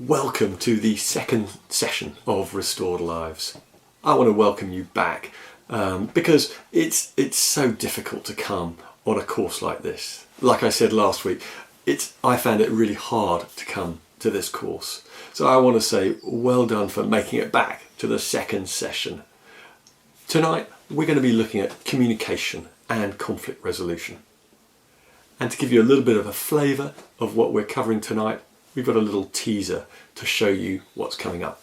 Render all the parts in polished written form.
Welcome to the second session of Restored Lives. I want to welcome you back because it's so difficult to come on a course like this. Like I said last week, I found it really hard to come to this course. So I want to say well done for making it back to the second session. Tonight we're going to be looking at communication and conflict resolution. And to give you a little bit of a flavour of what we're covering tonight, we've got a little teaser to show you what's coming up.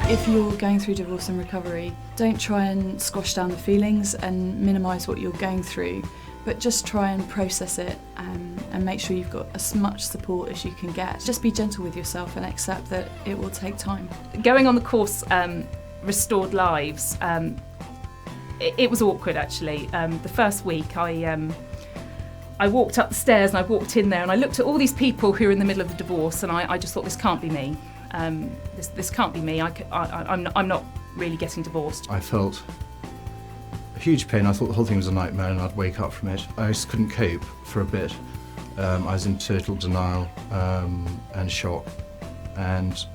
If you're going through divorce and recovery, don't try and squash down the feelings and minimise what you're going through, but just try and process it and make sure you've got as much support as you can get. Just be gentle with yourself and accept that it will take time. Going on the course Restored Lives, it was awkward actually. The first week I walked up the stairs and I walked in there and I looked at all these people who were in the middle of the divorce and I just thought, this can't be me. This can't be me. I'm not really getting divorced. I felt a huge pain. I thought the whole thing was a nightmare and I'd wake up from it. I just couldn't cope for a bit. I was in total denial and shock, and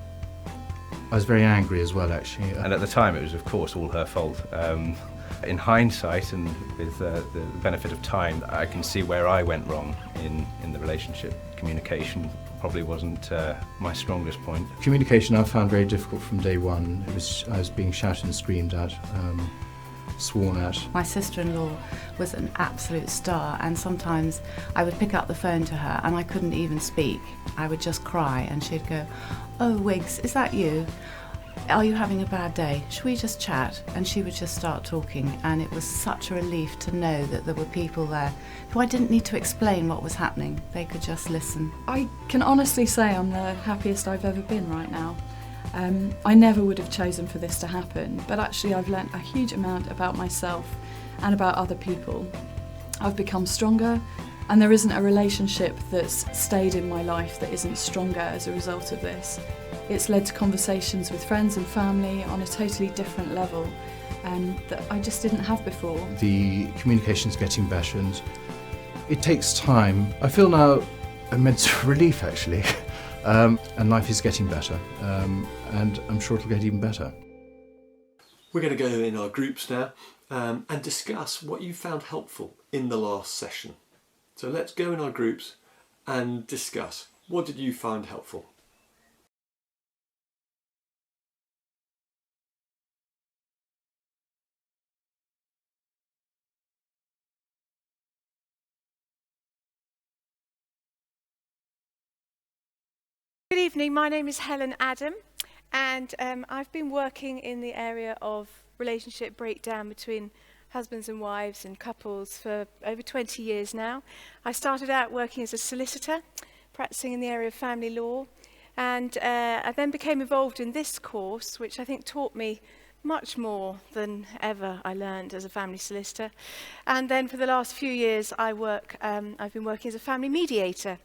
I was very angry as well, actually. And at the time it was of course all her fault. In hindsight and with the benefit of time, I can see where I went wrong in the relationship. Communication probably wasn't my strongest point. Communication I found very difficult from day one. I was being shouted and screamed at, sworn at. My sister-in-law was an absolute star, and sometimes I would pick up the phone to her and I couldn't even speak. I would just cry and she'd go, "Oh, Wiggs, is that you? Are you having a bad day? Should we just chat?" And she would just start talking, and it was such a relief to know that there were people there who I didn't need to explain what was happening. They could just listen. I can honestly say I'm the happiest I've ever been right now. I never would have chosen for this to happen, but actually I've learnt a huge amount about myself and about other people. I've become stronger, and there isn't a relationship that's stayed in my life that isn't stronger as a result of this. It's led to conversations with friends and family on a totally different level that I just didn't have before. The communication's getting better and it takes time. I feel now immense relief, actually. And life is getting better, and I'm sure it'll get even better. We're going to go in our groups now and discuss what you found helpful in the last session. So let's go in our groups and discuss. What did you find helpful? Good evening, my name is Helen Adam, and I've been working in the area of relationship breakdown between husbands and wives and couples for over 20 years now. I started out working as a solicitor, practicing in the area of family law, and I then became involved in this course, which I think taught me much more than ever I learned as a family solicitor. And then for the last few years I've been working as a family mediator.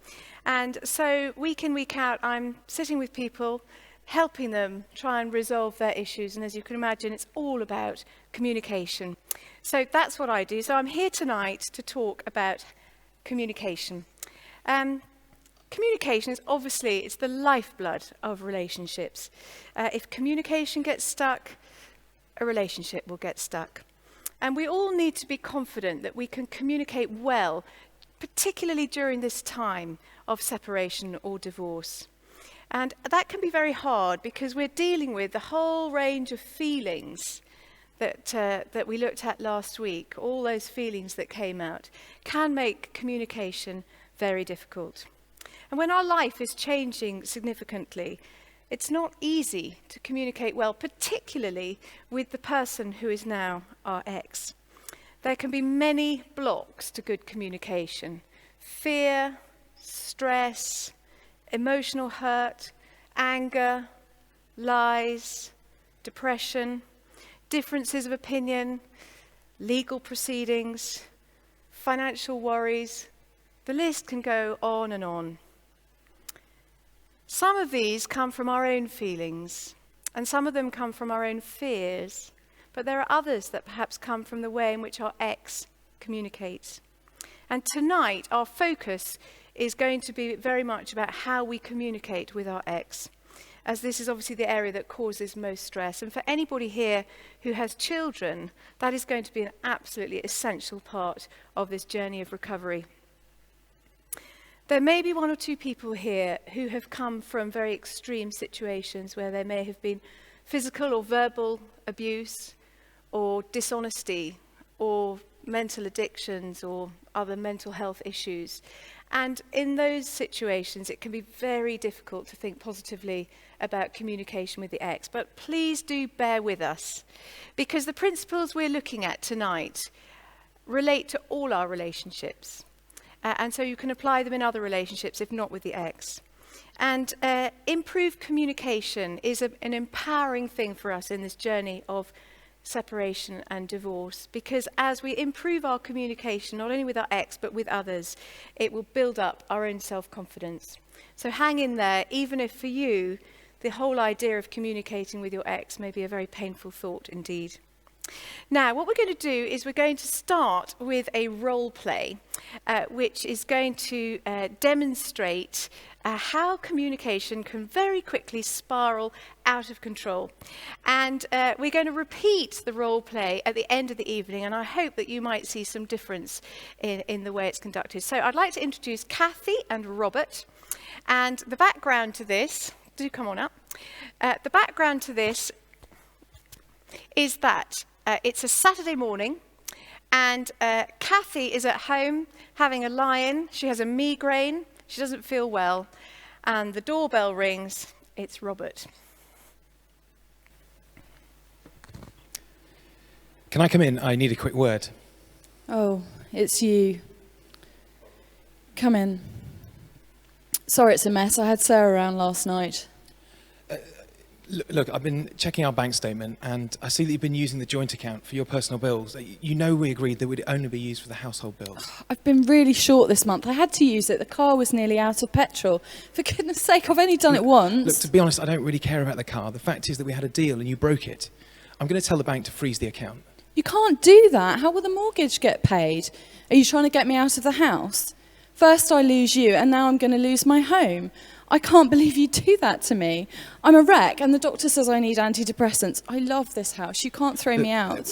And so week in, week out, I'm sitting with people, helping them try and resolve their issues. And as you can imagine, it's all about communication. So that's what I do. So I'm here tonight to talk about communication. Communication is obviously, it's the lifeblood of relationships. If communication gets stuck, a relationship will get stuck. And we all need to be confident that we can communicate well, particularly during this time of separation or divorce. And that can be very hard because we're dealing with the whole range of feelings that we looked at last week. All those feelings that came out can make communication very difficult. And when our life is changing significantly, it's not easy to communicate well, particularly with the person who is now our ex. There can be many blocks to good communication: fear, stress, emotional hurt, anger, lies, depression, differences of opinion, legal proceedings, financial worries. The list can go on and on. Some of these come from our own feelings, and some of them come from our own fears, but there are others that perhaps come from the way in which our ex communicates. And tonight, our focus is going to be very much about how we communicate with our ex, as this is obviously the area that causes most stress. And for anybody here who has children, that is going to be an absolutely essential part of this journey of recovery. There may be one or two people here who have come from very extreme situations where there may have been physical or verbal abuse or dishonesty or mental addictions or other mental health issues. And in those situations, it can be very difficult to think positively about communication with the ex. But please do bear with us, because the principles we're looking at tonight relate to all our relationships. And so you can apply them in other relationships, if not with the ex. And improved communication is an empowering thing for us in this journey of separation and divorce, because as we improve our communication, not only with our ex, but with others, it will build up our own self-confidence. So hang in there, even if for you, the whole idea of communicating with your ex may be a very painful thought indeed. Now, what we're going to do is we're going to start with a role play, which is going to demonstrate how communication can very quickly spiral out of control. And we're going to repeat the role play at the end of the evening, and I hope that you might see some difference in the way it's conducted. So I'd like to introduce Kathy and Robert. And the background to this, do come on up. The background to this is that it's a Saturday morning, and Kathy is at home having a lie-in. She has a migraine. She doesn't feel well. And the doorbell rings. It's Robert. Can I come in? I need a quick word. Oh, it's you. Come in. Sorry it's a mess. I had Sarah around last night. Look, I've been checking our bank statement, and I see that you've been using the joint account for your personal bills. You know we agreed that it would only be used for the household bills. I've been really short this month. I had to use it. The car was nearly out of petrol. For goodness sake, I've only done it once. Look, to be honest, I don't really care about the car. The fact is that we had a deal and you broke it. I'm going to tell the bank to freeze the account. You can't do that. How will the mortgage get paid? Are you trying to get me out of the house? First I lose you, and now I'm going to lose my home. I can't believe you do that to me. I'm a wreck, and the doctor says I need antidepressants. I love this house. You can't throw me out.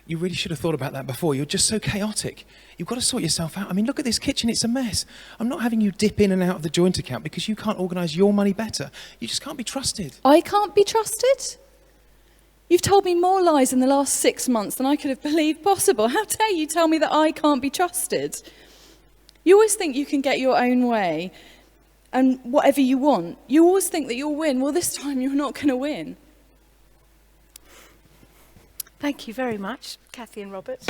You really should have thought about that before. You're just so chaotic. You've got to sort yourself out. I mean, look at this kitchen. It's a mess. I'm not having you dip in and out of the joint account because you can't organise your money better. You just can't be trusted. I can't be trusted? You've told me more lies in the last 6 months than I could have believed possible. How dare you tell me that I can't be trusted? You always think you can get your own way and whatever you want. You always think that you'll win. Well, this time you're not going to win. Thank you very much, Kathy and Robert.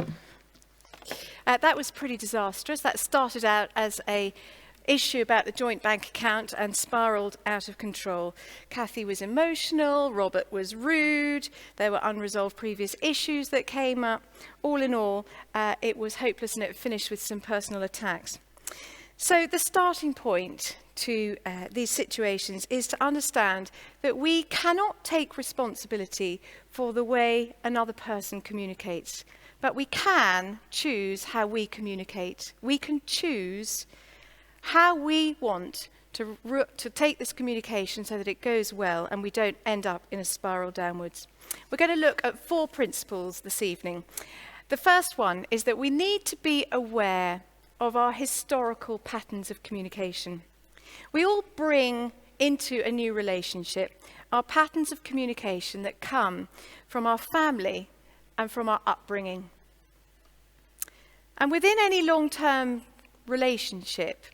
That was pretty disastrous. That started out as an issue about the joint bank account and spiraled out of control. Kathy was emotional, Robert was rude, there were unresolved previous issues that came up. All in all, it was hopeless, and it finished with some personal attacks. So the starting point to these situations is to understand that we cannot take responsibility for the way another person communicates, but we can choose how we communicate. We can choose how we want to take this communication so that it goes well and we don't end up in a spiral downwards. We're going to look at 4 principles this evening. The first one is that we need to be aware of our historical patterns of communication. We all bring into a new relationship our patterns of communication that come from our family and from our upbringing. And within any long-term relationship,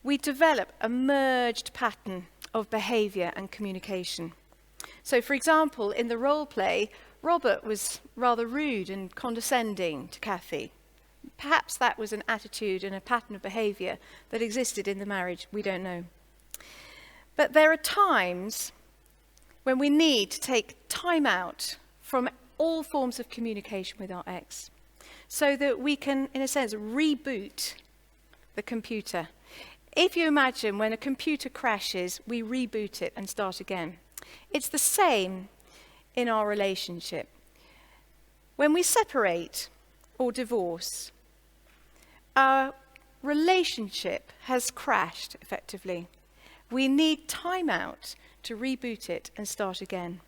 we develop a merged pattern of behaviour and communication. So, for example, in the role play, Robert was rather rude and condescending to Kathy. Perhaps that was an attitude and a pattern of behaviour that existed in the marriage. We don't know. But there are times when we need to take time out from all forms of communication with our ex, so that we can, in a sense, reboot the computer. If you imagine when a computer crashes, we reboot it and start again. It's the same in our relationship. When we separate or divorce, our relationship has crashed effectively. We need time out to reboot it and start again.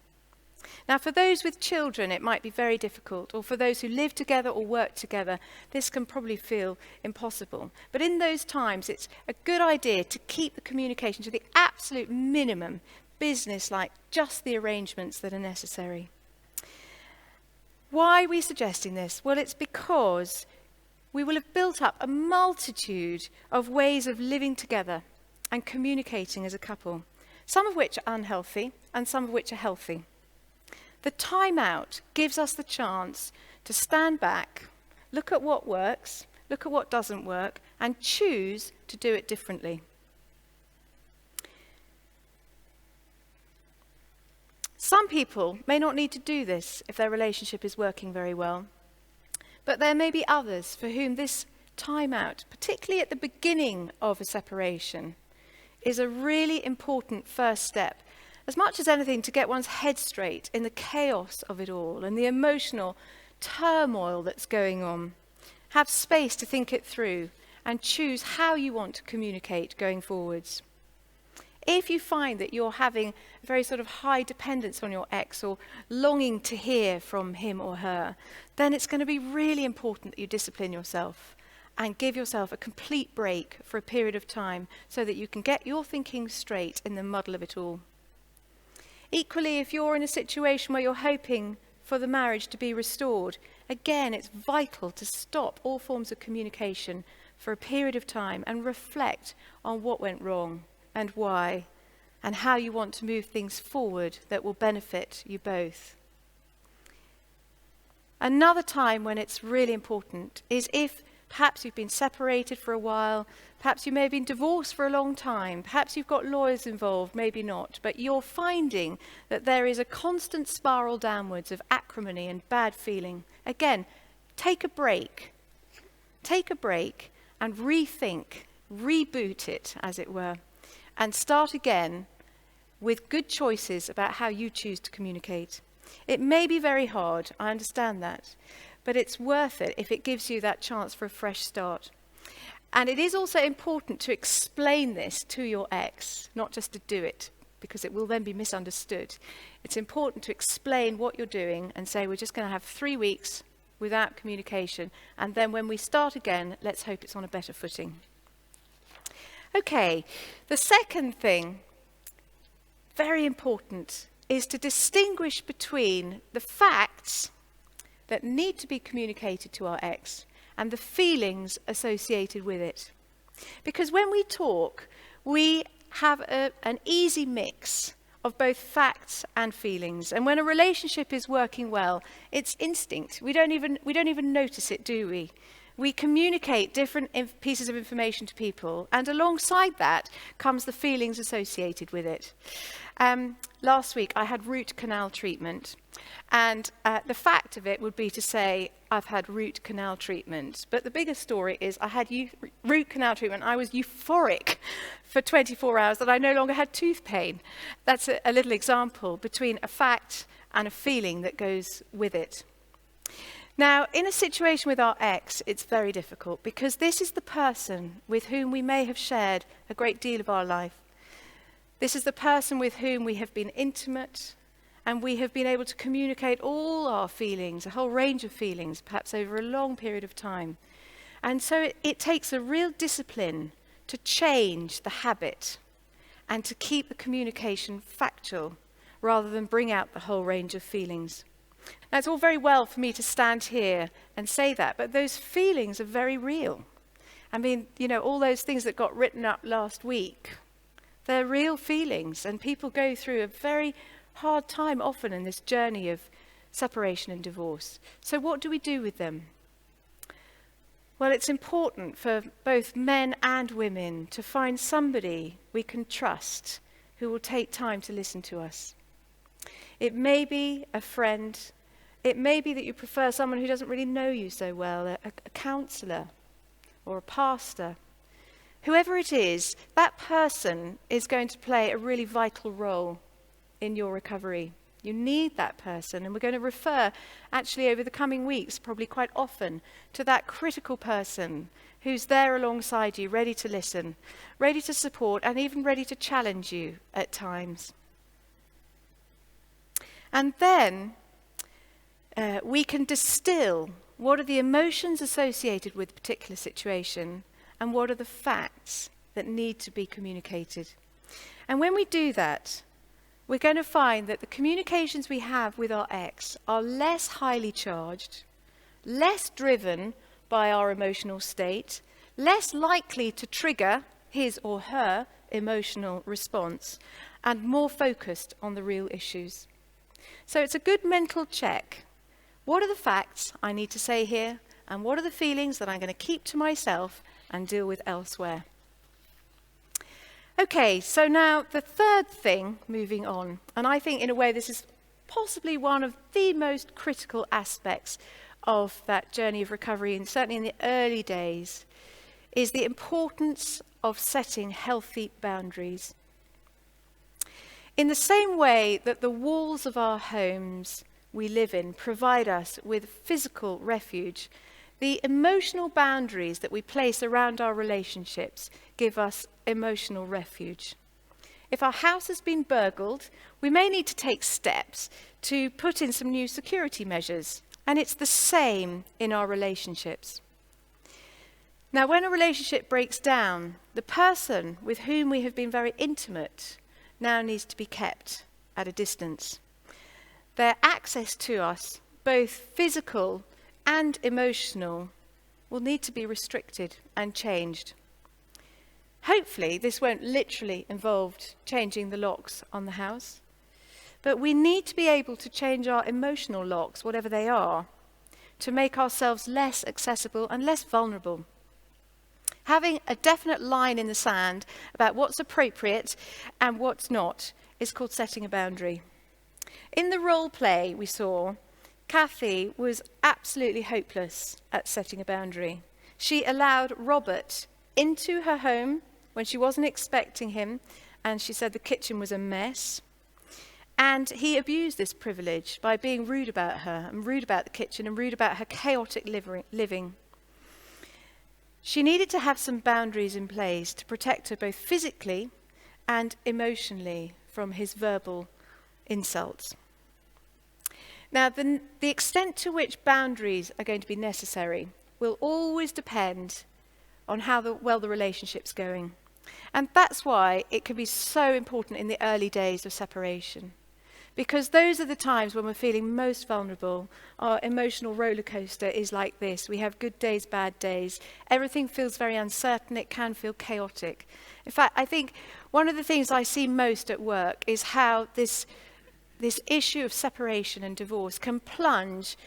Now, for those with children, it might be very difficult, or for those who live together or work together, this can probably feel impossible. But in those times, it's a good idea to keep the communication to the absolute minimum, business-like, just the arrangements that are necessary. Why are we suggesting this? Well, it's because we will have built up a multitude of ways of living together and communicating as a couple, some of which are unhealthy and some of which are healthy. The time out gives us the chance to stand back, look at what works, look at what doesn't work, and choose to do it differently. Some people may not need to do this if their relationship is working very well, but there may be others for whom this time out, particularly at the beginning of a separation, is a really important first step. As much as anything, to get one's head straight in the chaos of it all and the emotional turmoil that's going on. Have space to think it through and choose how you want to communicate going forwards. If you find that you're having a very sort of high dependence on your ex or longing to hear from him or her, then it's going to be really important that you discipline yourself and give yourself a complete break for a period of time so that you can get your thinking straight in the muddle of it all. Equally, if you're in a situation where you're hoping for the marriage to be restored, again, it's vital to stop all forms of communication for a period of time and reflect on what went wrong and why, and how you want to move things forward that will benefit you both. Another time when it's really important is if perhaps you've been separated for a while, perhaps you may have been divorced for a long time, perhaps you've got lawyers involved, maybe not, but you're finding that there is a constant spiral downwards of acrimony and bad feeling. Again, take a break. Take a break and rethink, reboot it, as it were, and start again with good choices about how you choose to communicate. It may be very hard, I understand that, but it's worth it if it gives you that chance for a fresh start. And it is also important to explain this to your ex, not just to do it, because it will then be misunderstood. It's important to explain what you're doing and say, we're just going to have 3 weeks without communication, and then when we start again, let's hope it's on a better footing. Okay, the second thing, very important, is to distinguish between the facts that need to be communicated to our ex and the feelings associated with it. Because when we talk, we have an easy mix of both facts and feelings. And when a relationship is working well, it's instinct. We don't even notice it, do we? We communicate different pieces of information to people, and alongside that comes the feelings associated with it. Last week I had root canal treatment, and the fact of it would be to say I've had root canal treatment, but the bigger story is I had root canal treatment. I was euphoric for 24 hours that I no longer had tooth pain. That's a little example between a fact and a feeling that goes with it. Now, in a situation with our ex, it's very difficult because this is the person with whom we may have shared a great deal of our life. This is the person with whom we have been intimate, and we have been able to communicate all our feelings, a whole range of feelings, perhaps over a long period of time. And so it takes a real discipline to change the habit and to keep the communication factual rather than bring out the whole range of feelings. Now, it's all very well for me to stand here and say that, but those feelings are very real. I mean, all those things that got written up last week, they're real feelings, and people go through a very hard time often in this journey of separation and divorce. So what do we do with them? Well, it's important for both men and women to find somebody we can trust who will take time to listen to us. It may be a friend. It may be that you prefer someone who doesn't really know you so well, a counsellor or a pastor. whoever it is, that person is going to play a really vital role in your recovery. You need that person, and we're going to refer actually over the coming weeks, probably quite often, to that critical person who's there alongside you, ready to listen, ready to support, and even ready to challenge you at times. And then we can distill what are the emotions associated with a particular situation and what are the facts that need to be communicated. And when we do that, we're going to find that the communications we have with our ex are less highly charged, less driven by our emotional state, less likely to trigger his or her emotional response, and more focused on the real issues. So it's a good mental check. What are the facts I need to say here, and what are the feelings that I'm going to keep to myself and deal with elsewhere? Okay, so now the third thing, moving on, and I think in a way this is possibly one of the most critical aspects of that journey of recovery, and certainly in the early days, is the importance of setting healthy boundaries. In the same way that the walls of our homes we live in provide us with physical refuge, the emotional boundaries that we place around our relationships give us emotional refuge. If our house has been burgled, we may need to take steps to put in some new security measures, and it's the same in our relationships. Now, when a relationship breaks down, the person with whom we have been very intimate now needs to be kept at a distance. Their access to us, both physical and emotional, will need to be restricted and changed. Hopefully, this won't literally involve changing the locks on the house, but we need to be able to change our emotional locks, whatever they are, to make ourselves less accessible and less vulnerable. Having a definite line in the sand about what's appropriate and what's not is called setting a boundary. In the role play we saw, Kathy was absolutely hopeless at setting a boundary. She allowed Robert into her home when she wasn't expecting him, and she said the kitchen was a mess. And he abused this privilege by being rude about her, and rude about the kitchen, and rude about her chaotic living. She needed to have some boundaries in place to protect her both physically and emotionally from his verbal insults. Now, the extent to which boundaries are going to be necessary will always depend on how well the relationship's going. And that's why it can be so important in the early days of separation. Because those are the times when we're feeling most vulnerable. Our emotional roller coaster is like this. We have good days, bad days. Everything feels very uncertain. It can feel chaotic. In fact, I think one of the things I see most at work is how this issue of separation and divorce can plunge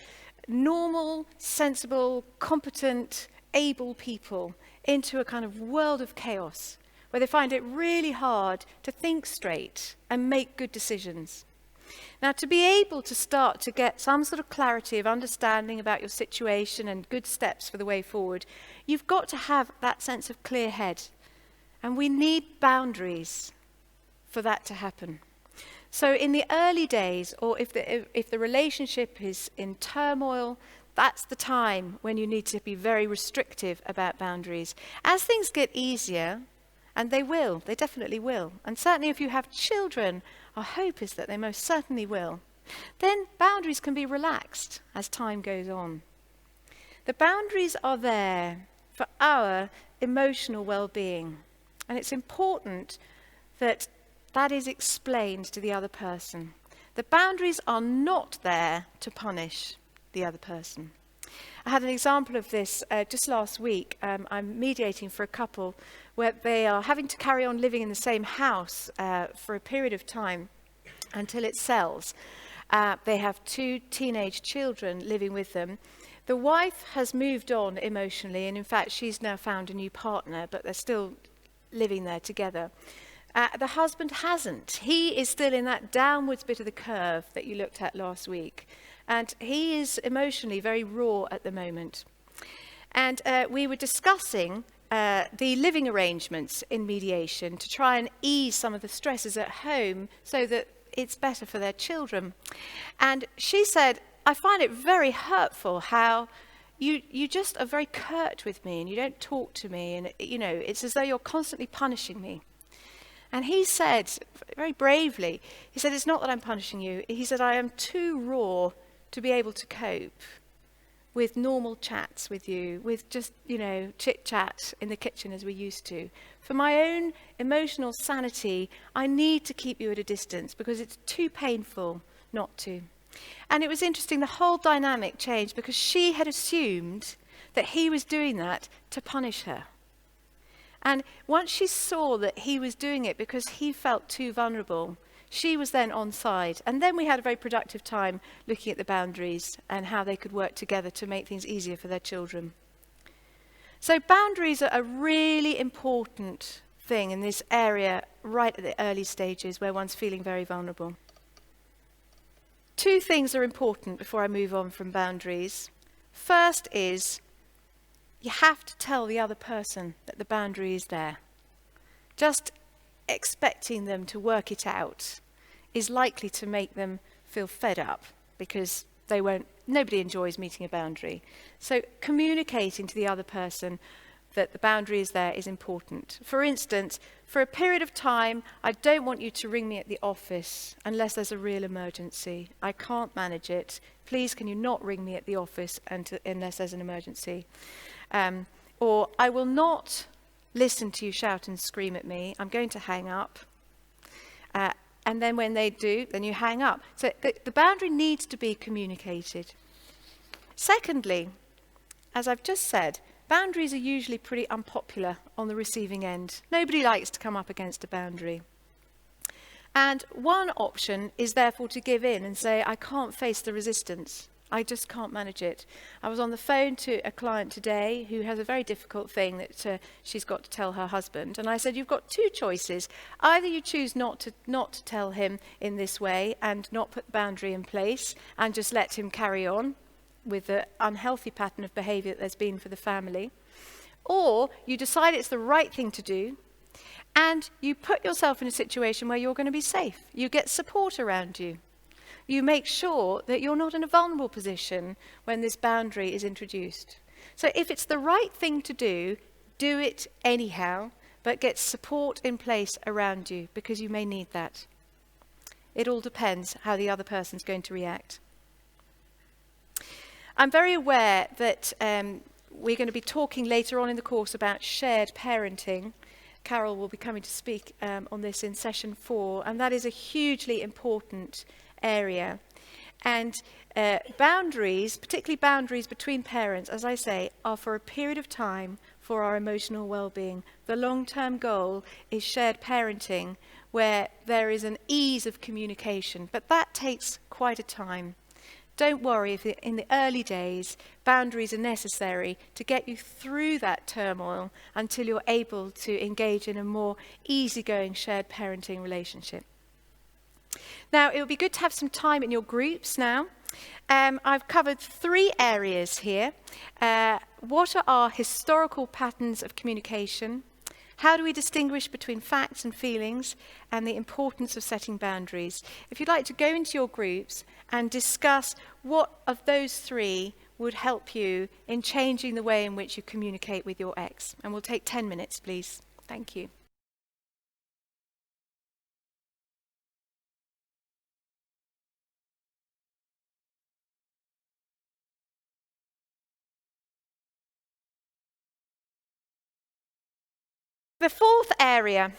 normal, sensible, competent, able people into a kind of world of chaos, where they find it really hard to think straight and make good decisions. Now, to be able to start to get some sort of clarity of understanding about your situation and good steps for the way forward, you've got to have that sense of clear head. And we need boundaries for that to happen. So in the early days, or if the relationship is in turmoil, that's the time when you need to be very restrictive about boundaries. As things get easier, and they definitely will, and certainly if you have children, our hope is that they most certainly will, then boundaries can be relaxed as time goes on. The boundaries are there for our emotional well-being, and it's important that that is explained to the other person. The boundaries are not there to punish the other person. I had an example of this just last week. I'm mediating for a couple where they are having to carry on living in the same house for a period of time until it sells. They have 2 teenage children living with them. The wife has moved on emotionally, and in fact she's now found a new partner, but they're still living there together. The husband hasn't. He is still in that downwards bit of the curve that you looked at last week. And he is emotionally very raw at the moment. And we were discussing the living arrangements in mediation to try and ease some of the stresses at home so that it's better for their children. And she said, I find it very hurtful how you just are very curt with me and you don't talk to me, and it's as though you're constantly punishing me. And he said, very bravely, he said, it's not that I'm punishing you. He said, I am too raw to be able to cope with normal chats with you, with just, chit-chat in the kitchen as we used to. For my own emotional sanity, I need to keep you at a distance because it's too painful not to. And it was interesting, the whole dynamic changed because she had assumed that he was doing that to punish her. And once she saw that he was doing it because he felt too vulnerable, she was then on side. And then we had a very productive time looking at the boundaries and how they could work together to make things easier for their children. So boundaries are a really important thing in this area right at the early stages where one's feeling very vulnerable. Two things are important before I move on from boundaries. First is you have to tell the other person that the boundary is there. Just expecting them to work it out is likely to make them feel fed up because nobody enjoys meeting a boundary. So communicating to the other person that the boundary is there is important. For instance, for a period of time, I don't want you to ring me at the office unless there's a real emergency. I can't manage it. Please, can you not ring me at the office unless there's an emergency? Or I will not listen to you shout and scream at me. I'm going to hang up. And then when they do, then you hang up. So the boundary needs to be communicated. Secondly, as I've just said, boundaries are usually pretty unpopular on the receiving end. Nobody likes to come up against a boundary. And one option is therefore to give in and say, I can't face the resistance. I just can't manage it. I was on the phone to a client today who has a very difficult thing that she's got to tell her husband. And I said, you've got two choices. Either you choose not to tell him in this way and not put the boundary in place and just let him carry on with the unhealthy pattern of behaviour that there's been for the family. Or you decide it's the right thing to do and you put yourself in a situation where you're going to be safe. You get support around you. You make sure that you're not in a vulnerable position when this boundary is introduced. So if it's the right thing to do it anyhow, but get support in place around you because you may need that. It all depends how the other person's going to react. I'm very aware that we're going to be talking later on in the course about shared parenting. Carol will be coming to speak on this in session 4, and that is a hugely important area. And boundaries, particularly boundaries between parents, as I say, are for a period of time for our emotional well-being. The long-term goal is shared parenting, where there is an ease of communication, but that takes quite a time. Don't worry if in the early days boundaries are necessary to get you through that turmoil until you're able to engage in a more easygoing shared parenting relationship. Now, it would be good to have some time in your groups now. I've covered 3 areas here. What are our historical patterns of communication? How do we distinguish between facts and feelings, and the importance of setting boundaries? If you'd like to go into your groups and discuss what of those 3 would help you in changing the way in which you communicate with your ex. And we'll take 10 minutes, please. Thank you. The 4th area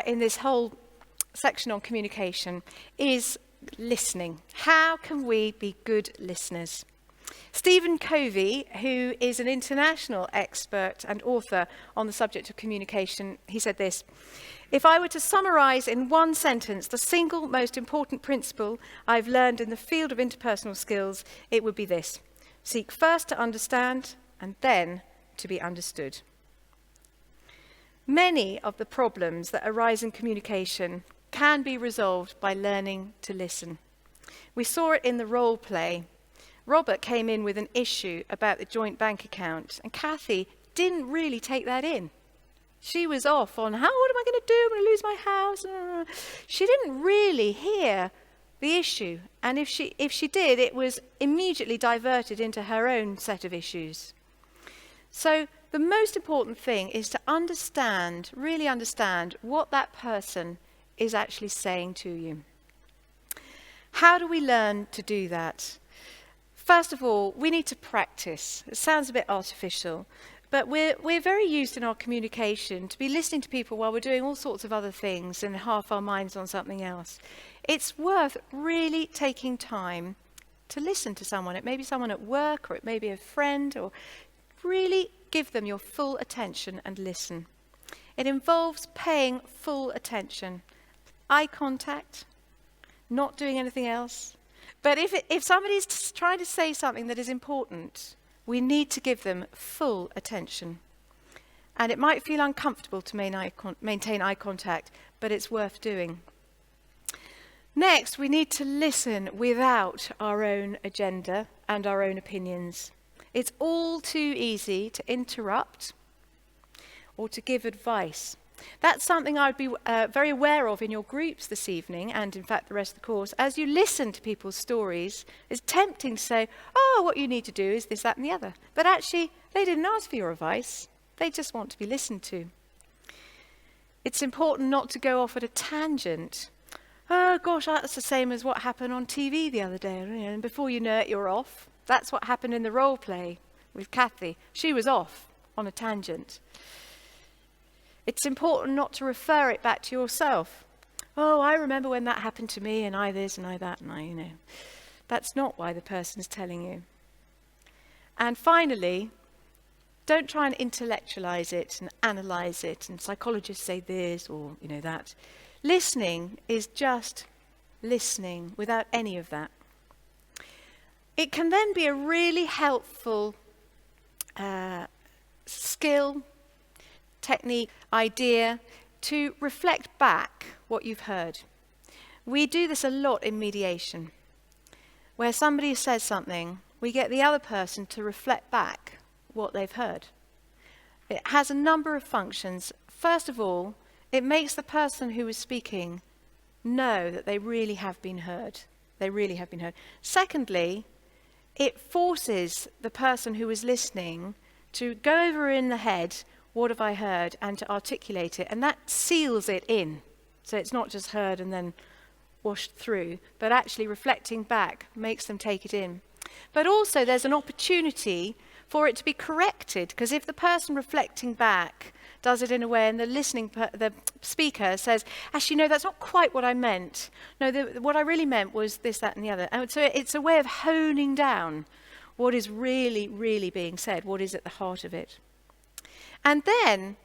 in this whole section on communication is listening. How can we be good listeners? Stephen Covey, who is an international expert and author on the subject of communication, he said this: if I were to summarize in one sentence the single most important principle I've learned in the field of interpersonal skills, it would be this: seek first to understand and then to be understood. Many of the problems that arise in communication can be resolved by learning to listen. We saw it in the role play. Robert came in with an issue about the joint bank account, and Kathy didn't really take that in. She was off on, what am I going to do? I'm going to lose my house. She didn't really hear the issue. And if she did, it was immediately diverted into her own set of issues. So the most important thing is to understand, really understand what that person is actually saying to you. How do we learn to do that? First of all, we need to practice. It sounds a bit artificial, but we're very used in our communication to be listening to people while we're doing all sorts of other things and half our minds on something else. It's worth really taking time to listen to someone. It may be someone at work, or it may be a friend, or really give them your full attention and listen. It involves paying full attention. Eye contact, not doing anything else. But if somebody's trying to say something that is important, we need to give them full attention. And it might feel uncomfortable to maintain eye contact, but it's worth doing. Next, we need to listen without our own agenda and our own opinions. It's all too easy to interrupt or to give advice. That's something I'd be very aware of in your groups this evening, and in fact the rest of the course. As you listen to people's stories, it's tempting to say, oh, what you need to do is this, that and the other. But actually, they didn't ask for your advice. They just want to be listened to. It's important not to go off at a tangent. Oh gosh, that's the same as what happened on TV the other day. And before you know it, you're off. That's what happened in the role play with Kathy. She was off on a tangent. It's important not to refer it back to yourself. Oh, I remember when that happened to me, and I this and I that, and I. That's not why the person's telling you. And finally, don't try and intellectualize it and analyze it, and psychologists say this or that. Listening is just listening without any of that. It can then be a really helpful skill, technique, idea to reflect back what you've heard. We do this a lot in mediation, where somebody says something, we get the other person to reflect back what they've heard. It has a number of functions. First of all, it makes the person who is speaking know that they really have been heard. They really have been heard. Secondly, it forces the person who is listening to go over in the head, what have I heard, and to articulate it. And that seals it in. So it's not just heard and then washed through, but actually reflecting back makes them take it in. But also there's an opportunity for it to be corrected, because if the person reflecting back does it in a way and the speaker says, actually, no, that's not quite what I meant. No, what I really meant was this, that, and the other. And so it's a way of honing down what is really, really being said, what is at the heart of it. And then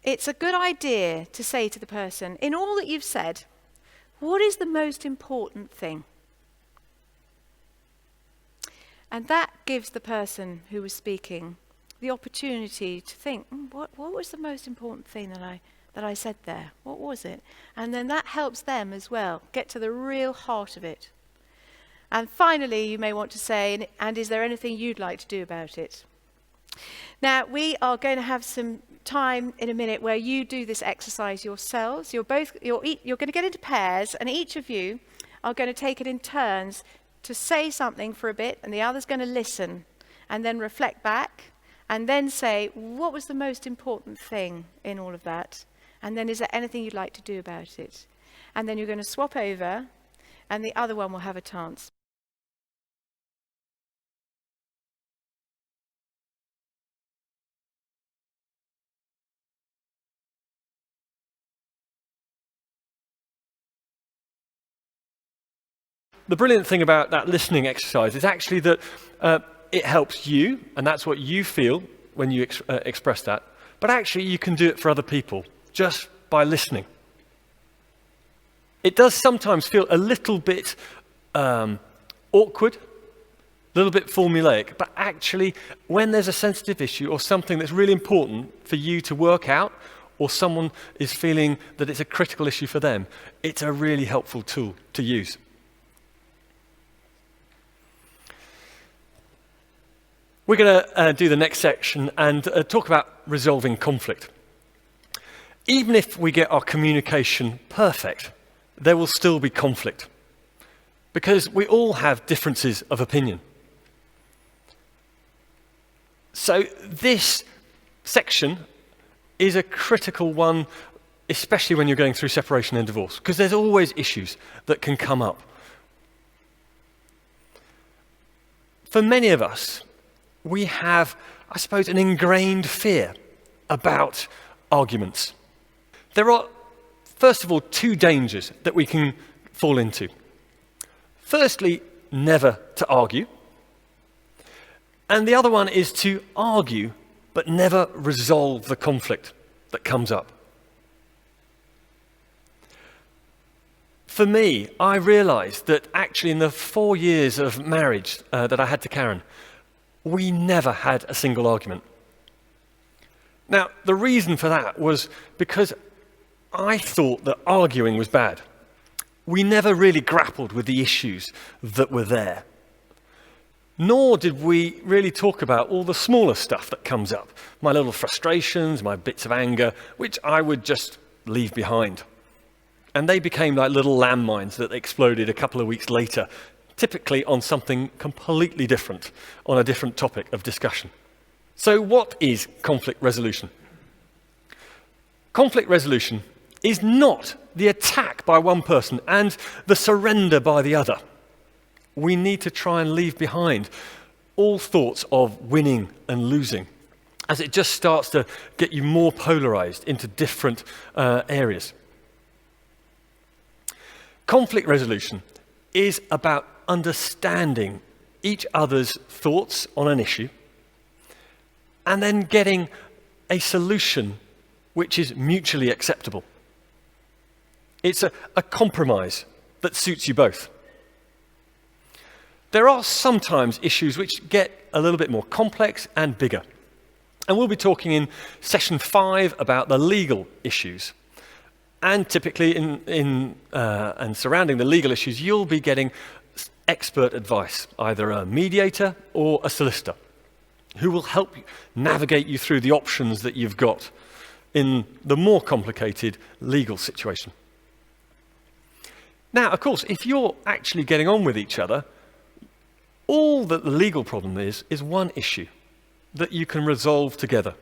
it's a good idea to say to the person, in all that you've said, what is the most important thing? And that gives the person who was speaking the opportunity to think, what was the most important thing that I said there? What was it? And then that helps them as well get to the real heart of it. And finally, you may want to say, and is there anything you'd like to do about it? Now, we are going to have some time in a minute where you do this exercise yourselves. You're going to get into pairs, and each of you are going to take it in turns to say something for a bit, and the other's going to listen and then reflect back and then say, what was the most important thing in all of that? And then is there anything you'd like to do about it? And then you're going to swap over and the other one will have a chance. The brilliant thing about that listening exercise is actually that it helps you, and that's what you feel when you express that, but actually you can do it for other people just by listening. It does sometimes feel a little bit awkward, a little bit formulaic, but actually when there's a sensitive issue or something that's really important for you to work out, or someone is feeling that it's a critical issue for them, it's a really helpful tool to use. We're going to do the next section and talk about resolving conflict. Even if we get our communication perfect, there will still be conflict because we all have differences of opinion. So this section is a critical one, especially when you're going through separation and divorce, because there's always issues that can come up. For many of us, we have, I suppose, an ingrained fear about arguments. There are, first of all, two dangers that we can fall into. Firstly, never to argue. And the other one is to argue, but never resolve the conflict that comes up. For me, I realised that actually in the 4 years of marriage that I had to Karen, we never had a single argument. Now, the reason for that was because I thought that arguing was bad. We never really grappled with the issues that were there. Nor did we really talk about all the smaller stuff that comes up, my little frustrations, my bits of anger, which I would just leave behind. And they became like little landmines that exploded a couple of weeks later, typically on something completely different, on a different topic of discussion. So what is conflict resolution? Conflict resolution is not the attack by one person and the surrender by the other. We need to try and leave behind all thoughts of winning and losing, as it just starts to get you more polarized into different areas. Conflict resolution is about understanding each other's thoughts on an issue and then getting a solution which is mutually acceptable. It's a compromise that suits you both. There are sometimes issues which get a little bit more complex and bigger. And we'll be talking in session 5 about the legal issues. And typically and surrounding the legal issues, you'll be getting expert advice, either a mediator or a solicitor, who will help navigate you through the options that you've got in the more complicated legal situation. Now, of course, if you're actually getting on with each other, all that the legal problem is one issue that you can resolve together.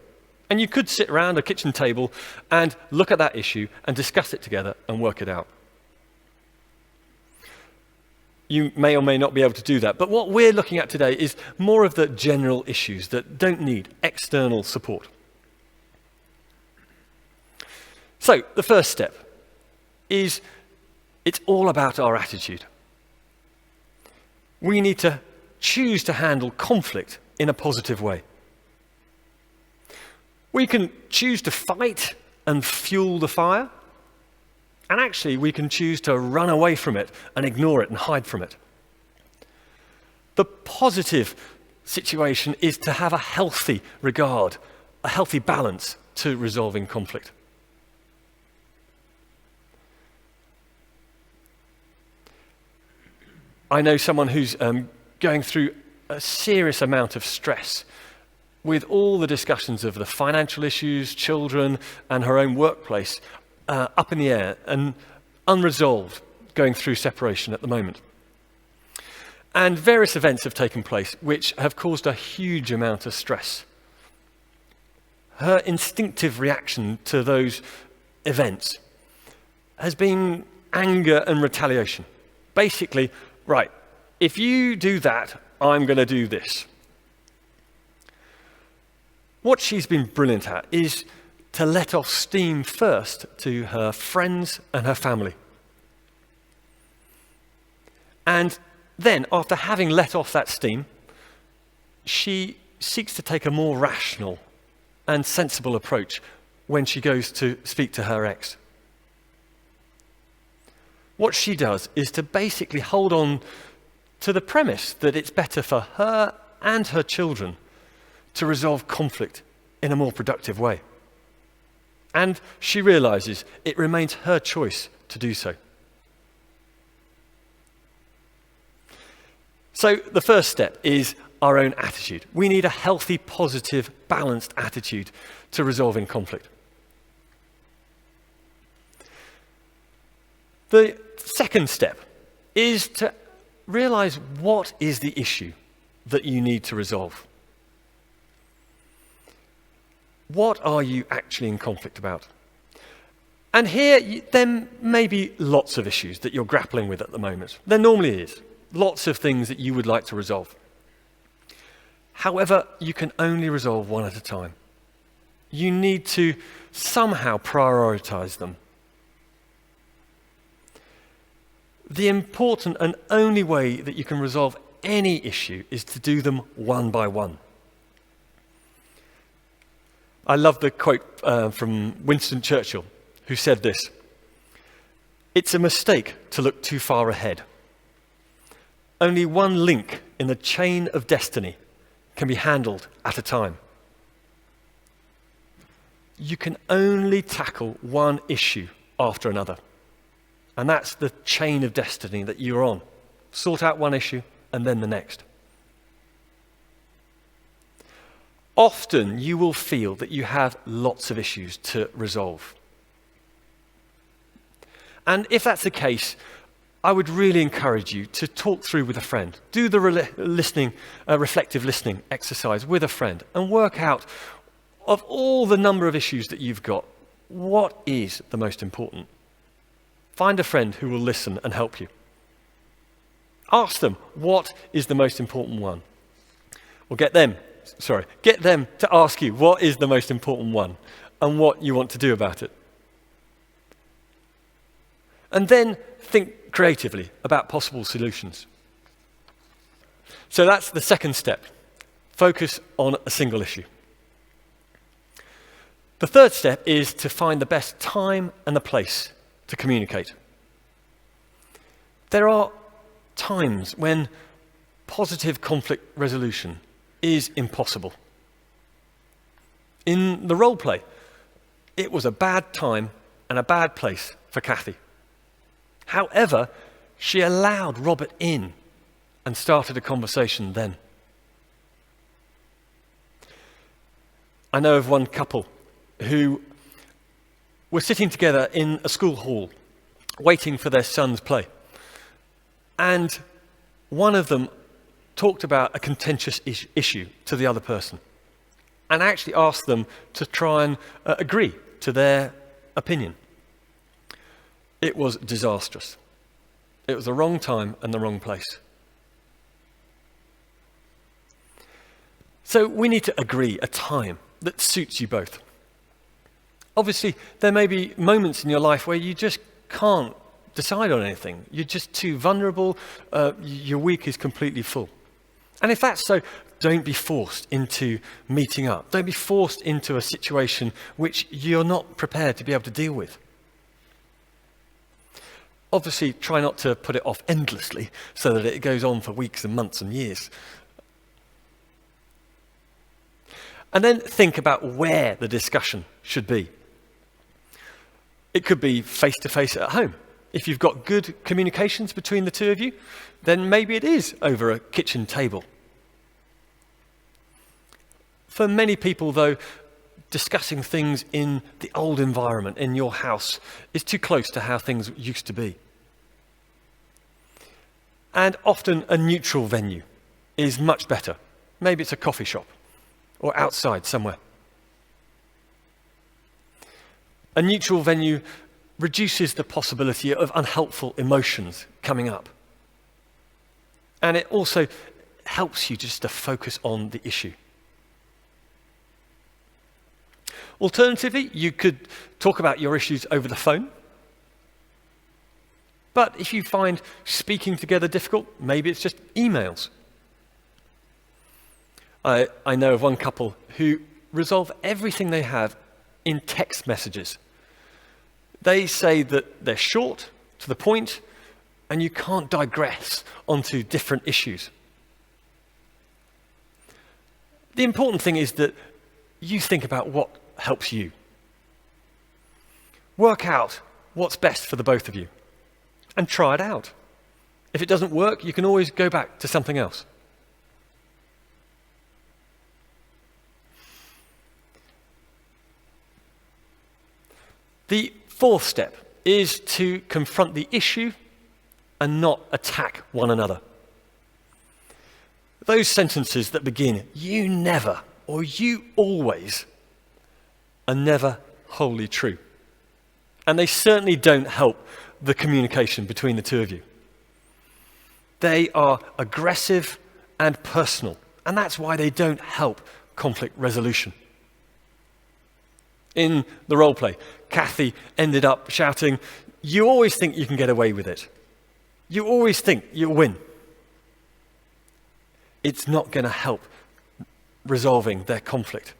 And you could sit around a kitchen table and look at that issue and discuss it together and work it out. You may or may not be able to do that, but what we're looking at today is more of the general issues that don't need external support. So, the first step is it's all about our attitude. We need to choose to handle conflict in a positive way. We can choose to fight and fuel the fire, and actually we can choose to run away from it and ignore it and hide from it. The positive situation is to have a healthy regard, a healthy balance to resolving conflict. I know someone who's going through a serious amount of stress with all the discussions of the financial issues, children, and her own workplace up in the air and unresolved, going through separation at the moment. And various events have taken place which have caused a huge amount of stress. Her instinctive reaction to those events has been anger and retaliation. Basically, right, if you do that, I'm going to do this. What she's been brilliant at is to let off steam first to her friends and her family. And then, after having let off that steam, she seeks to take a more rational and sensible approach when she goes to speak to her ex. What she does is to basically hold on to the premise that it's better for her and her children to resolve conflict in a more productive way. And she realizes it remains her choice to do so. So the first step is our own attitude. We need a healthy, positive, balanced attitude to resolving conflict. The second step is to realize what is the issue that you need to resolve. What are you actually in conflict about? And here, there may be lots of issues that you're grappling with at the moment. There normally is. Lots of things that you would like to resolve. However, you can only resolve one at a time. You need to somehow prioritize them. The important and only way that you can resolve any issue is to do them one by one. I love the quote from Winston Churchill, who said this: "It's a mistake to look too far ahead. Only one link in the chain of destiny can be handled at a time." You can only tackle one issue after another. And that's the chain of destiny that you're on. Sort out one issue and then the next. Often you will feel that you have lots of issues to resolve. And if that's the case, I would really encourage you to talk through with a friend. Do the reflective listening exercise with a friend and work out, of all the number of issues that you've got, what is the most important. Find a friend who will listen and help you. Ask them, what is the most important one? Or get them to ask you what is the most important one and what you want to do about it. And then think creatively about possible solutions. So that's the second step. Focus on a single issue. The third step is to find the best time and the place to communicate. There are times when positive conflict resolution is impossible. In the role play, it was a bad time and a bad place for Kathy. However, she allowed Robert in and started a conversation then. I know of one couple who were sitting together in a school hall waiting for their son's play. And one of them talked about a contentious issue to the other person and actually asked them to try and agree to their opinion. It was disastrous. It was the wrong time and the wrong place. So we need to agree a time that suits you both. Obviously, there may be moments in your life where you just can't decide on anything. You're just too vulnerable. Your week is completely full. And if that's so, don't be forced into meeting up. Don't be forced into a situation which you're not prepared to be able to deal with. Obviously, try not to put it off endlessly so that it goes on for weeks and months and years. And then think about where the discussion should be. It could be face-to-face at home. If you've got good communications between the two of you, then maybe it is over a kitchen table. For many people, though, discussing things in the old environment, in your house, is too close to how things used to be. And often a neutral venue is much better. Maybe it's a coffee shop or outside somewhere. A neutral venue reduces the possibility of unhelpful emotions coming up. And it also helps you just to focus on the issue. Alternatively, you could talk about your issues over the phone. But if you find speaking together difficult, maybe it's just emails. I know of one couple who resolve everything they have in text messages. They say that they're short, to the point, and you can't digress onto different issues. The important thing is that you think about what helps you. Work out what's best for the both of you and try it out. If it doesn't work, you can always go back to something else. The fourth step is to confront the issue and not attack one another. Those sentences that begin, "you never" or "you always," are never wholly true. And they certainly don't help the communication between the two of you. They are aggressive and personal, and that's why they don't help conflict resolution. In the role play, Kathy ended up shouting, "You always think you can get away with it. You always think you'll win." It's not going to help resolving their conflict.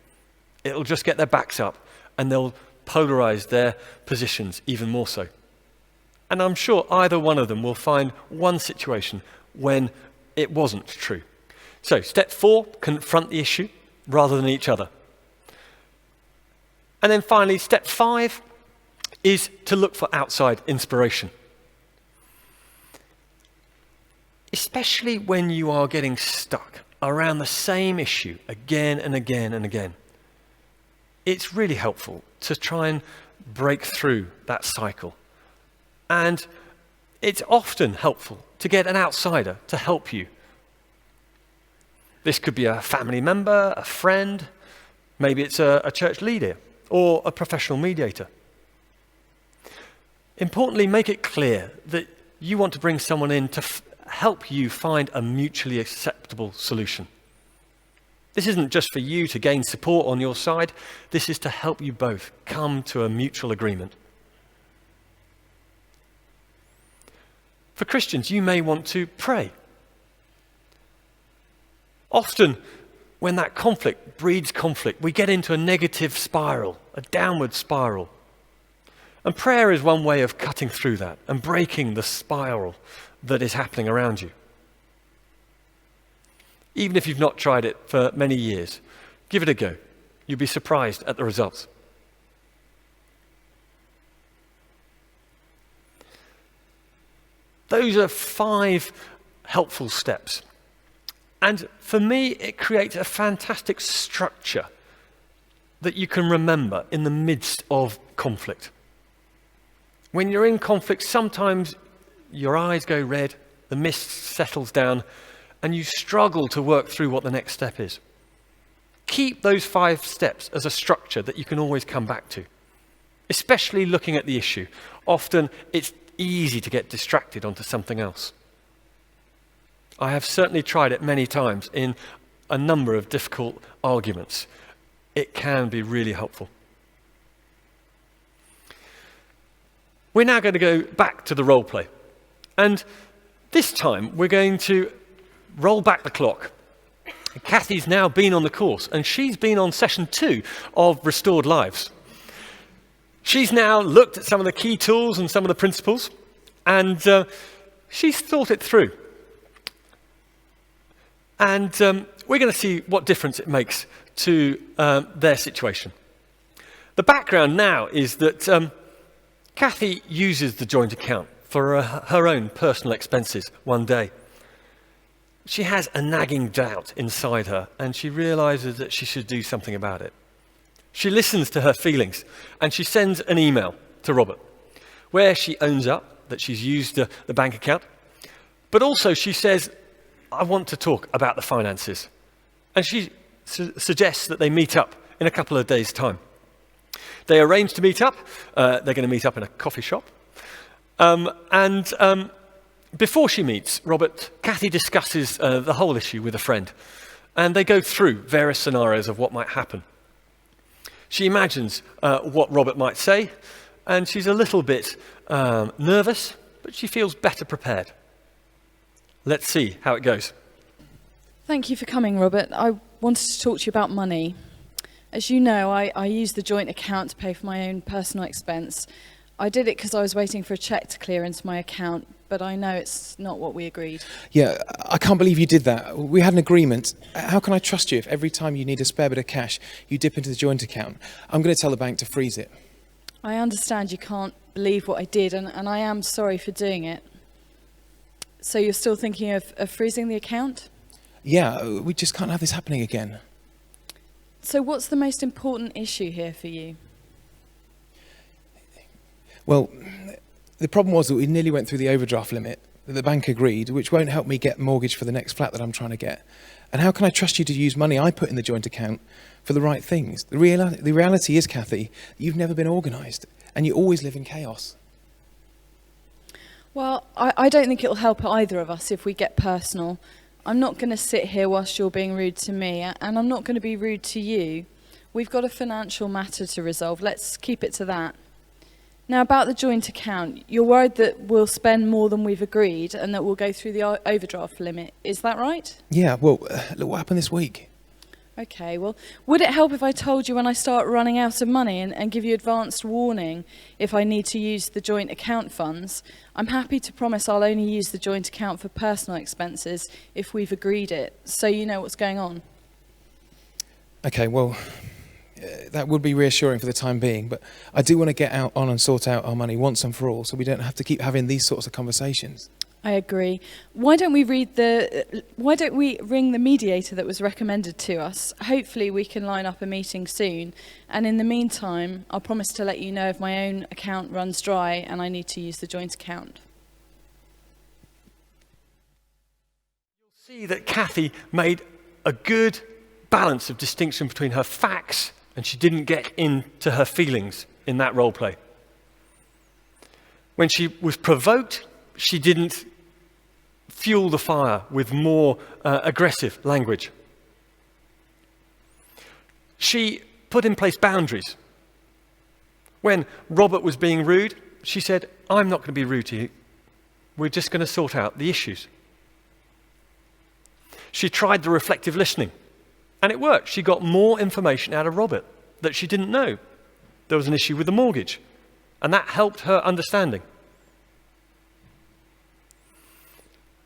It'll just get their backs up and they'll polarize their positions even more so. And I'm sure either one of them will find one situation when it wasn't true. So step 4, confront the issue rather than each other. And then finally, step 5 is to look for outside inspiration. Especially when you are getting stuck around the same issue again and again and again. It's really helpful to try and break through that cycle. And it's often helpful to get an outsider to help you. This could be a family member, a friend, maybe it's a church leader or a professional mediator. Importantly, make it clear that you want to bring someone in to help you find a mutually acceptable solution. This isn't just for you to gain support on your side, this is to help you both come to a mutual agreement. For Christians, you may want to pray. Often, when that conflict breeds conflict, we get into a negative spiral, a downward spiral. And prayer is one way of cutting through that and breaking the spiral that is happening around you. Even if you've not tried it for many years, give it a go. You'll be surprised at the results. Those are 5 helpful steps. And for me, it creates a fantastic structure that you can remember in the midst of conflict. When you're in conflict, sometimes your eyes go red, the mist settles down, and you struggle to work through what the next step is. Keep those 5 steps as a structure that you can always come back to, especially looking at the issue. Often it's easy to get distracted onto something else. I have certainly tried it many times in a number of difficult arguments. It can be really helpful. We're now going to go back to the role play. And this time we're going to roll back the clock. Kathy's now been on the course and she's been on session 2 of Restored Lives. She's now looked at some of the key tools and some of the principles and she's thought it through. And we're going to see what difference it makes to their situation. The background now is that Kathy uses the joint account for her own personal expenses one day. She has a nagging doubt inside her and she realizes that she should do something about it. She listens to her feelings and she sends an email to Robert where she owns up that she's used the bank account, but also she says, "I want to talk about the finances." And she suggests that they meet up in a couple of days' time. They arrange to meet up. They're going to meet up in a coffee shop. Before she meets Robert, Kathy discusses the whole issue with a friend. And they go through various scenarios of what might happen. She imagines what Robert might say. And she's a little bit nervous, but she feels better prepared. Let's see how it goes. Thank you for coming, Robert. I wanted to talk to you about money. As you know, I use the joint account to pay for my own personal expense. I did it because I was waiting for a cheque to clear into my account, but I know it's not what we agreed. Yeah, I can't believe you did that. We had an agreement. How can I trust you if every time you need a spare bit of cash, you dip into the joint account? I'm going to tell the bank to freeze it. I understand you can't believe what I did, and I am sorry for doing it. So you're still thinking of freezing the account? Yeah, we just can't have this happening again. So what's the most important issue here for you? Well, the problem was that we nearly went through the overdraft limit that the bank agreed, which won't help me get a mortgage for the next flat that I'm trying to get. And how can I trust you to use money I put in the joint account for the right things? The reality is, Kathy, you've never been organised and you always live in chaos. Well, I don't think it'll help either of us if we get personal. I'm not going to sit here whilst you're being rude to me, and I'm not going to be rude to you. We've got a financial matter to resolve. Let's keep it to that. Now, about the joint account, you're worried that we'll spend more than we've agreed and that we'll go through the overdraft limit. Is that right? Yeah, well, look what happened this week. Okay, well, would it help if I told you when I start running out of money and give you advanced warning if I need to use the joint account funds? I'm happy to promise I'll only use the joint account for personal expenses if we've agreed it, so you know what's going on. Okay, well, that would be reassuring for the time being, but I do want to get out on and sort out our money once and for all so we don't have to keep having these sorts of conversations. I agree. Why don't we ring the mediator that was recommended to us? Hopefully we can line up a meeting soon. And in the meantime, I'll promise to let you know if my own account runs dry and I need to use the joint account. You'll see that Kathy made a good balance of distinction between her facts and she didn't get into her feelings in that role play. When she was provoked, she didn't fuel the fire with more aggressive language. She put in place boundaries. When Robert was being rude, she said, I'm not going to be rude to you. We're just going to sort out the issues. She tried the reflective listening, and it worked. She got more information out of Robert that she didn't know. There was an issue with the mortgage, and that helped her understanding.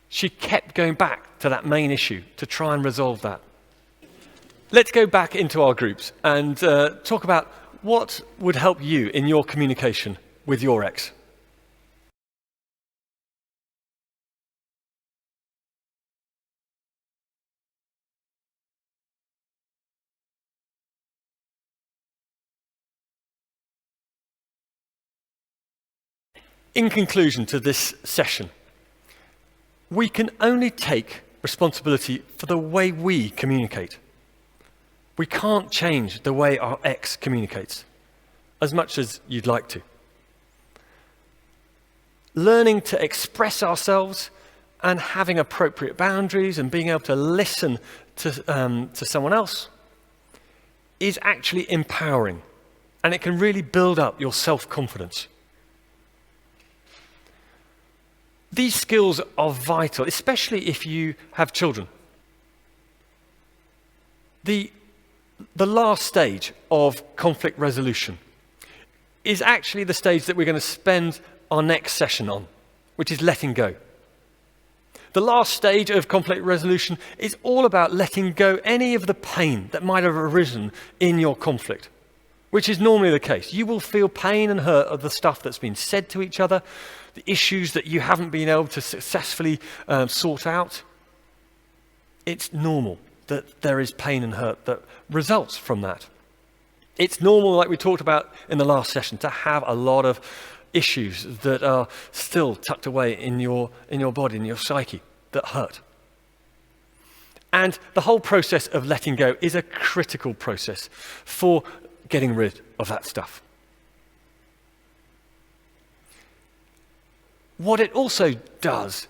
She kept going back to that main issue to try and resolve that. Let's go back into our groups and talk about what would help you in your communication with your ex. In conclusion to this session, we can only take responsibility for the way we communicate. We can't change the way our ex communicates, as much as you'd like to. Learning to express ourselves and having appropriate boundaries and being able to listen to someone else is actually empowering, and it can really build up your self-confidence. These skills are vital, especially if you have children. The last stage of conflict resolution is actually the stage that we're going to spend our next session on, which is letting go. The last stage of conflict resolution is all about letting go any of the pain that might have arisen in your conflict, which is normally the case. You will feel pain and hurt of the stuff that's been said to each other, the issues that you haven't been able to successfully sort out. It's normal that there is pain and hurt that results from that. It's normal, like we talked about in the last session, to have a lot of issues that are still tucked away in your body, in your psyche, that hurt. And the whole process of letting go is a critical process for getting rid of that stuff. What it also does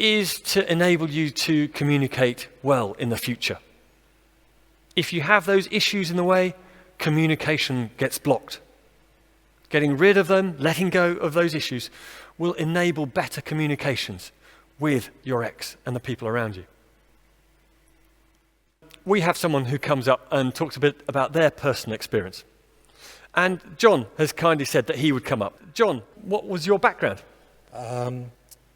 is to enable you to communicate well in the future. If you have those issues in the way, communication gets blocked. Getting rid of them, letting go of those issues, will enable better communications with your ex and the people around you. We have someone who comes up and talks a bit about their personal experience. And John has kindly said that he would come up. John, what was your background?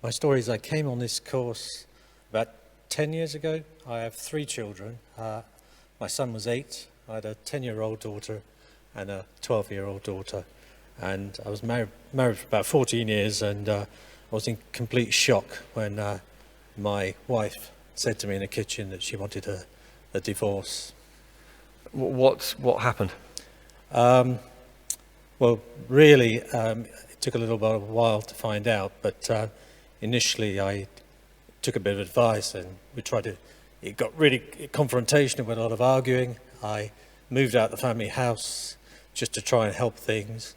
My story is I came on this course about 10 years ago. I have 3 children. My son was 8. I had a 10-year-old daughter and a 12-year-old daughter. And I was married for about 14 years, and I was in complete shock when my wife said to me in the kitchen that she wanted a divorce. What happened? Well, really, it took a little while to find out, but initially I took a bit of advice, and it got really confrontational with a lot of arguing. I moved out the family house just to try and help things.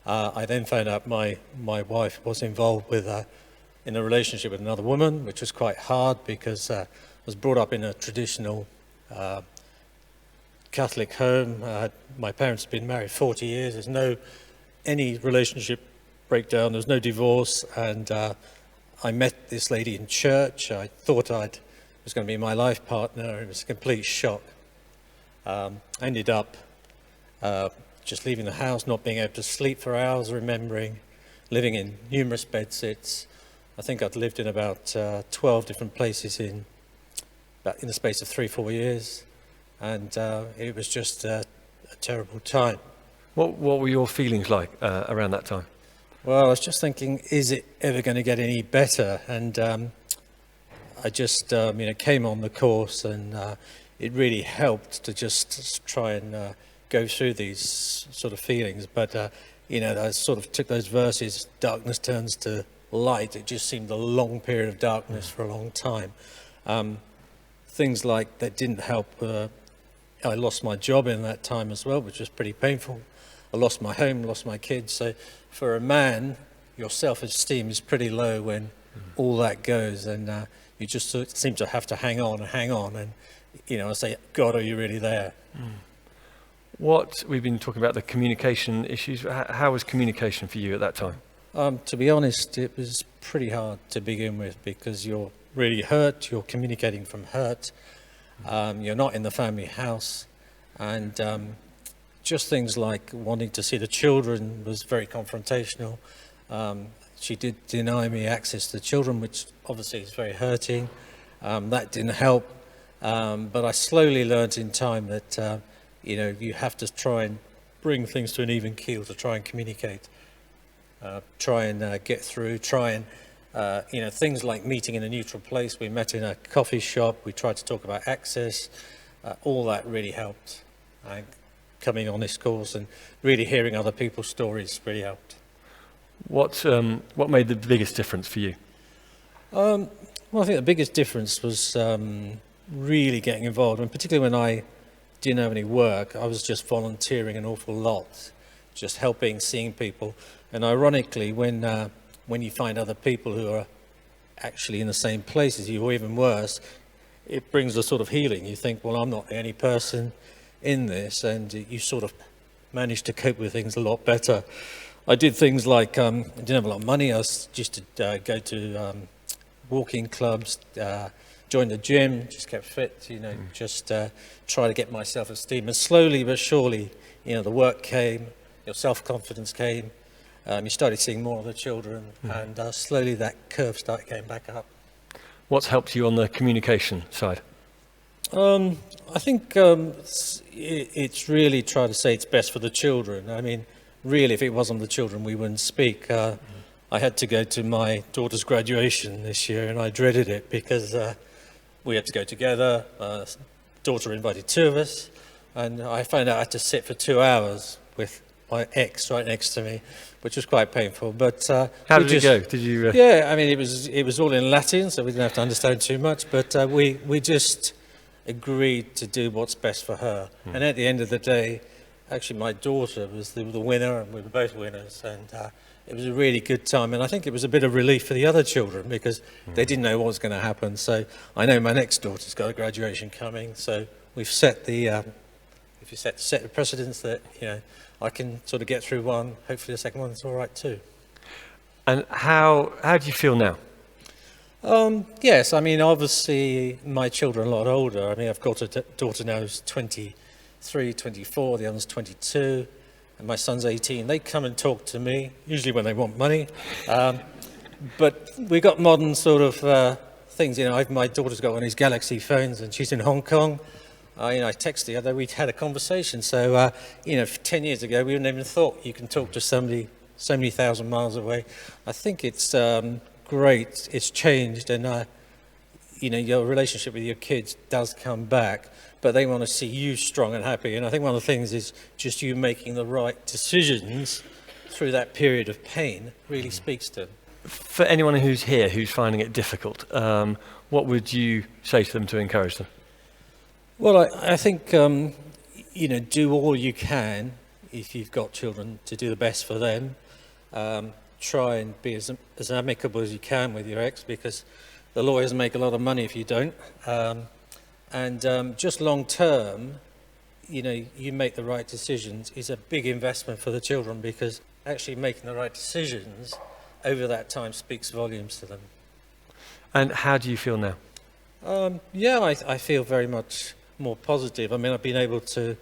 I then found out my wife was involved in a relationship with another woman, which was quite hard because I was brought up in a traditional Catholic home. My parents had been married 40 years. There's no any relationship breakdown. There was no divorce, and I met this lady in church. I thought it was going to be my life partner. It was a complete shock. I ended up just leaving the house, not being able to sleep for hours, remembering, living in numerous bedsits. I think I'd lived in about 12 different places in the space of 3-4 years, and it was just a terrible time. What were your feelings like around that time? Well, I was just thinking, is it ever going to get any better? And I just came on the course, and it really helped to just try and go through these sort of feelings. But I sort of took those verses, darkness turns to light. It just seemed a long period of darkness for a long time. Things like that didn't help. I lost my job in that time as well, which was pretty painful. I lost my home, lost my kids. So for a man, your self-esteem is pretty low when all that goes, and you just sort of seem to have to hang on. And I say, God, are you really there? We've been talking about the communication issues. How was communication for you at that time? To be honest, it was pretty hard to begin with, because you're really hurt. You're communicating from hurt. You're not in the family house, and just things like wanting to see the children was very confrontational. She did deny me access to the children, which obviously is very hurting. That didn't help, but I slowly learned in time that you have to try and bring things to an even keel to try and communicate, try and get through, things like meeting in a neutral place. We met in a coffee shop. We tried to talk about access. All that really helped. Coming on this course and really hearing other people's stories really helped. What made the biggest difference for you? Well, I think the biggest difference was really getting involved, and particularly when I didn't have any work, I was just volunteering an awful lot, just helping, seeing people. And ironically, when you find other people who are actually in the same place as you, or even worse, it brings a sort of healing. You think, well, I'm not the only person in this, and you sort of manage to cope with things a lot better. I did things like, I didn't have a lot of money. I used to go to walking clubs, join the gym, just kept fit, just try to get my self-esteem. And slowly but surely, the work came, your self-confidence came, you started seeing more of the children, and slowly that curve started going back up. What's helped you on the communication side? I think it's really trying to say it's best for the children. I mean, really, if it wasn't the children, we wouldn't speak. I had to go to my daughter's graduation this year, and I dreaded it because we had to go together. Daughter invited two of us, and I found out I had to sit for 2 hours with my ex right next to me, which was quite painful. But how did it go? Did you? Yeah, I mean, it was all in Latin, so we didn't have to understand too much. But we just agreed to do what's best for her. And at the end of the day, actually my daughter was the winner, and we were both winners, and it was a really good time. And I think it was a bit of relief for the other children, because they didn't know what was going to happen. So I know my next daughter's got a graduation coming, so we've set the set the precedence that I can sort of get through one. Hopefully the second one's all right too. And how do you feel now? Yes, I mean, obviously my children are a lot older. I mean, I've got a daughter now who's 23, 24, the other's 22, and my son's 18. They come and talk to me, usually when they want money. But we've got modern sort of things, my daughter's got one of these Galaxy phones, and she's in Hong Kong. I texted the other, we'd had a conversation. So, 10 years ago, we wouldn't even thought you can talk to somebody so many thousand miles away. I think it's great. It's changed, and your relationship with your kids does come back, but they want to see you strong and happy. And I think one of the things is just you making the right decisions through that period of pain really speaks to them. For anyone who's here who's finding it difficult, what would you say to them to encourage them? Well, I think, do all you can if you've got children to do the best for them. Try and be as amicable as you can with your ex, because the lawyers make a lot of money if you don't. Just long term, you make the right decisions is a big investment for the children, because actually making the right decisions over that time speaks volumes to them. And how do you feel now? I feel very much more positive. I mean, I've been able to,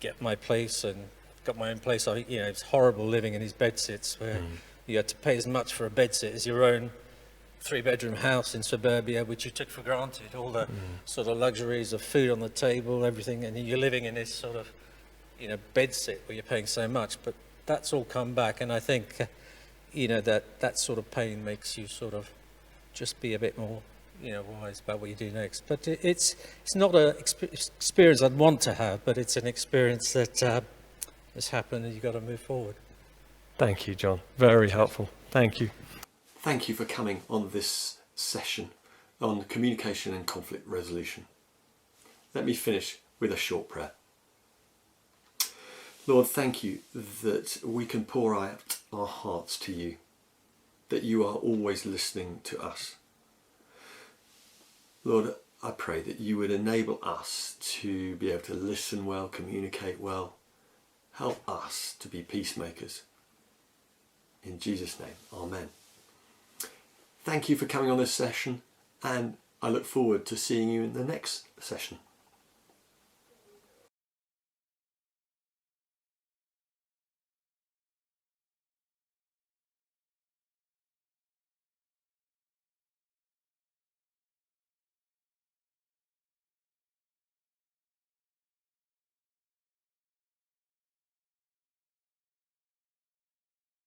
get my place and got my own place. It's horrible living in these bedsits where you had to pay as much for a bedsit as your own 3-bedroom house in suburbia, which you took for granted. All the sort of luxuries of food on the table, everything, and you're living in this sort of, bedsit where you're paying so much. But that's all come back, and I think, that sort of pain makes you sort of just be a bit more, wise about what you do next. But it's not an experience I'd want to have, but it's an experience that has happened, and you've got to move forward. Thank you, John. Very helpful. Thank you. Thank you for coming on this session on communication and conflict resolution. Let me finish with a short prayer. Lord, thank you that we can pour out our hearts to you, that you are always listening to us. Lord, I pray that you would enable us to be able to listen well, communicate well, help us to be peacemakers. In Jesus' name, amen. Thank you for coming on this session, and I look forward to seeing you in the next session.